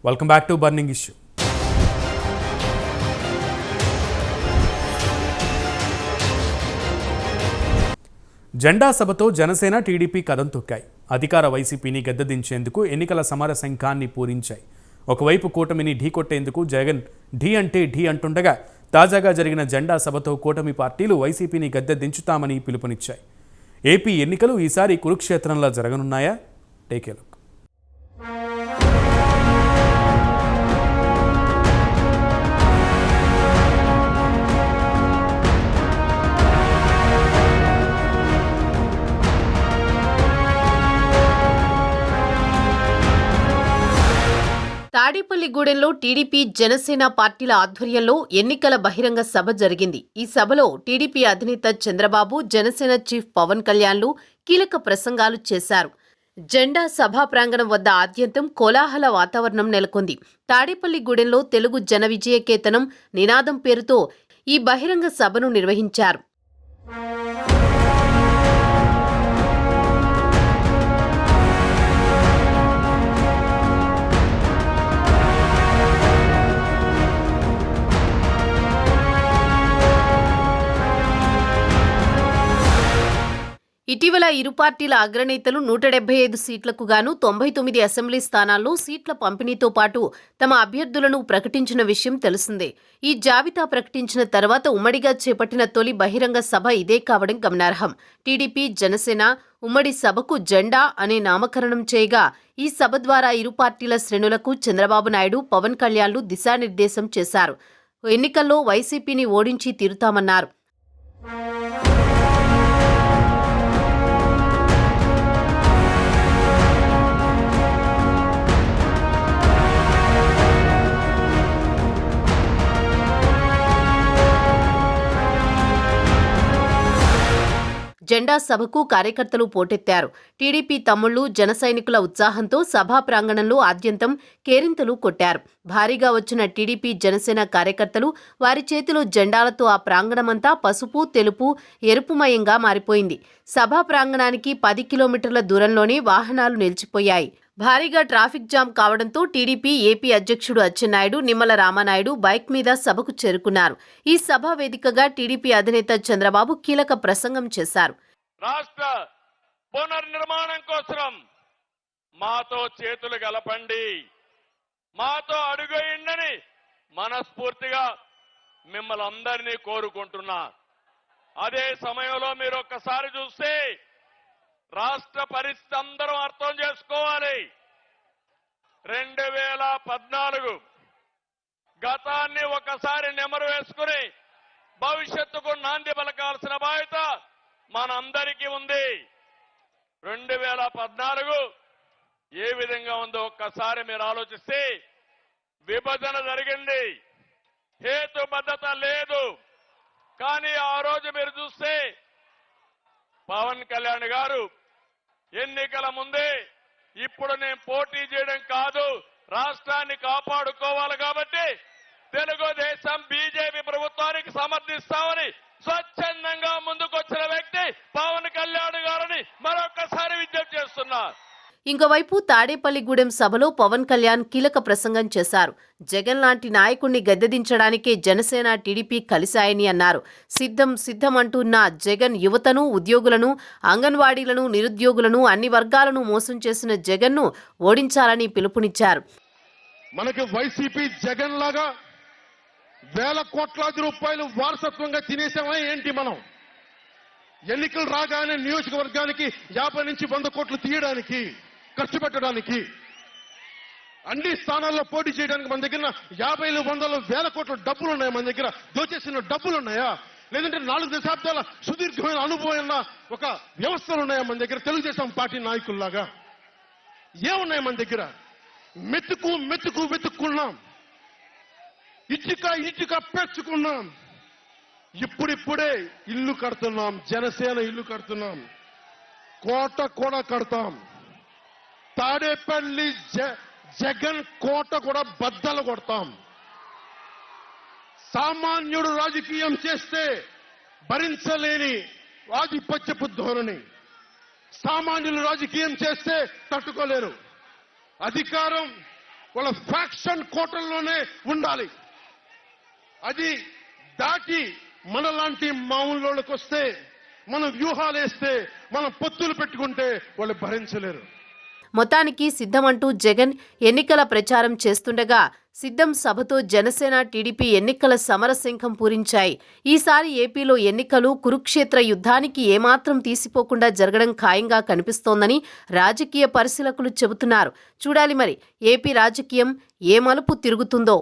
Welcome back to burning issue. జెండా సభతో Janasena TDP కదం తొక్కాయి. అధికార వైసీపీని గద్దెదించేందుకు ఎన్నికల సమర శంఖాన్ని పూరించాయి. ఒకవైపు కూటమిని ఢీకొట్టేందుకు జగన్ ఢీ అంటే ఢీ అంటుండగా, తాజాగా జరిగిన జెండా సభతో కూటమి పార్టీలు వైసీపీని గద్దెదించుతామని పిలుపునిచ్చాయి. ఏపీ ఎన్నికలు ఈసారి కురుక్షేత్రంలో జరగనున్నాయా? Take a look. తాడేపల్లిగూడెంలో టీడీపీ జనసేన పార్టీల ఆధ్వర్యంలో ఎన్నికల బహిరంగ సభ జరిగింది. ఈ సభలో టీడీపీ అధినేత చంద్రబాబు, జనసేన చీఫ్ పవన్ కళ్యాణ్లు కీలక ప్రసంగాలు చేశారు. జెండా సభా ప్రాంగణం వద్ద ఆద్యంతం కోలాహల వాతావరణం నెలకొంది. తాడేపల్లిగూడెంలో తెలుగు జన విజయకేతనం నినాదం పేరుతో ఈ బహిరంగ సభను నిర్వహించారు. ఇటీవల ఇరు పార్టీల అగ్రనేతలు 175 సీట్లకు గాను 99 అసెంబ్లీ స్థానాల్లో సీట్ల పంపిణీతో పాటు తమ అభ్యర్థులను ప్రకటించిన విషయం తెలిసిందే. ఈ జాబితా ప్రకటించిన తర్వాత ఉమ్మడిగా చేపట్టిన తొలి బహిరంగ సభ ఇదే కావడం గమనార్హం. టీడీపీ, జనసేన ఉమ్మడి సభకు జెండా అనే నామకరణం చేయగా, ఈ సభ ద్వారా ఇరు పార్టీల శ్రేణులకు చంద్రబాబు నాయుడు, పవన్ కళ్యాణ్లు దిశానిర్దేశం చేశారు. ఎన్నికల్లో వైసీపీని ఓడించి తీరుతామన్నారు. జెండా సభకు కార్యకర్తలు పోటెత్తారు. టీడీపీ తమ్ముళ్లు, జన సైనికుల ఉత్సాహంతో సభా ప్రాంగణంలో ఆద్యంతం కేరింతలు కొట్టారు. భారీగా వచ్చిన టీడీపీ, జనసేన కార్యకర్తలు వారి చేతిలో జెండాలతో ఆ ప్రాంగణమంతా పసుపు, తెలుపు, ఎరుపుమయంగా మారిపోయింది. సభా ప్రాంగణానికి 10 కిలోమీటర్ల దూరంలోనే వాహనాలు నిలిచిపోయాయి. భారీగా ట్రాఫిక్ జామ్ కావడంతో టీడీపీ ఏపీ అధ్యక్షుడు అచ్చెన్నాయుడు, నిమ్మల రామానాయుడు బైక్ మీద సభకు చేరుకున్నారు. ఈ సభ వేదికగా టీడీపీ అధినేత చంద్రబాబు కీలక ప్రసంగం చేశారు. రాష్ట్ర పునర్నిర్మాణం కోసం మాతో చేతులు కలపండి, మాతో అడుగేయండి మనస్ఫూర్తిగా మిమ్మల్ని అందరినీ కోరుకుంటున్నా. అదే సమయంలో మీరు ఒక్కసారి చూస్తే రాష్ట్ర పరిస్థితి అందరం అర్థం చేసుకోవాలి. 2014 గతాన్ని ఒకసారి నెమరు వేసుకుని భవిష్యత్తుకు నాంది పలకాల్సిన బాధ్యత మనందరికీ ఉంది. 2014 ఏ విధంగా ఉందో ఒక్కసారి మీరు ఆలోచిస్తే, విభజన జరిగింది, హేతుబద్ధత లేదు. కానీ ఆ రోజు మీరు చూస్తే పవన్ కళ్యాణ్ గారు ఎన్నికల ముందే ఇప్పుడు నేను పోటీ చేయడం కాదు, రాష్ట్రాన్ని కాపాడుకోవాలి కాబట్టి తెలుగుదేశం, బీజేపీ ప్రభుత్వానికి సమర్థిస్తామని స్వచ్ఛందంగా ముందుకొచ్చిన వ్యక్తి పవన్ కళ్యాణ్ గారిని మరొకసారి విజ్ఞప్తి చేస్తున్నారు. ఇంకోవైపు తాడేపల్లిగూడెం సభలో పవన్ కళ్యాణ్ కీలక ప్రసంగం చేశారు. జగన్ లాంటి నాయకుణ్ణి గద్దెదించడానికే జనసేన, టీడీపీ కలిశాయని అన్నారు. సిద్ధం అంటున్న జగన్ యువతను, ఉద్యోగులను, అంగన్వాడీలను, నిరుద్యోగులను, అన్ని వర్గాలను మోసం చేసిన జగన్ను ఓడించాలని పిలుపునిచ్చారు. మనకి వైసీపీ జగన్ లాగా వేల కోట్లాది రూపాయలు వారసత్వంగా తినేసామా ఏంటి? మనం ఎన్నికలు రాగానే నియోజకవర్గానికి 50 నుంచి 100 కోట్లు తీయడానికి, ఖర్చు పెట్టడానికి, అన్ని స్థానాల్లో పోటీ చేయడానికి మన దగ్గర 50, 100, 1000 కోట్ల డబ్బులు ఉన్నాయా? మన దగ్గర దోచేసిన డబ్బులు ఉన్నాయా? లేదంటే 4 దశాబ్దాల సుదీర్ఘమైన అనుభవం ఉన్న ఒక వ్యవస్థలు ఉన్నాయా మన దగ్గర? తెలుగుదేశం పార్టీ నాయకుల్లాగా ఏమున్నాయి మన దగ్గర? వెతుక్కున్నాం, ఇటుక పెంచుకున్నాం. ఇప్పుడిప్పుడే ఇల్లు కడుతున్నాం, జనసేన ఇల్లు కడుతున్నాం, కోట కూడా కడతాం. తాడేపల్లి జగన్ కోట కూడా బద్దలు కొడతాం. సామాన్యుడు రాజకీయం చేస్తే భరించలేని ఆధిపత్యపు ధోరణి, సామాన్యులు రాజకీయం చేస్తే తట్టుకోలేరు. అధికారం వాళ్ళ ఫ్యాక్షన్ కోటల్లోనే ఉండాలి. అది దాటి మనలాంటి మామూలులోకి వస్తే, మనం వ్యూహాలు వేస్తే, మనం పొత్తులు పెట్టుకుంటే వాళ్ళు భరించలేరు. మొత్తానికి సిద్ధమంటూ జగన్ ఎన్నికల ప్రచారం చేస్తుండగా సిద్ధం సభతో జనసేన టీడీపీ ఎన్నికల సమరశంఖం పూరించాయి. ఈసారి ఏపీలో ఎన్నికలు కురుక్షేత్ర యుద్ధానికి ఏమాత్రం తీసిపోకుండా జరగడం ఖాయంగా కనిపిస్తోందని రాజకీయ పరిశీలకులు చెబుతున్నారు. చూడాలి మరి ఏపీ రాజకీయం ఏ మలుపు తిరుగుతుందో.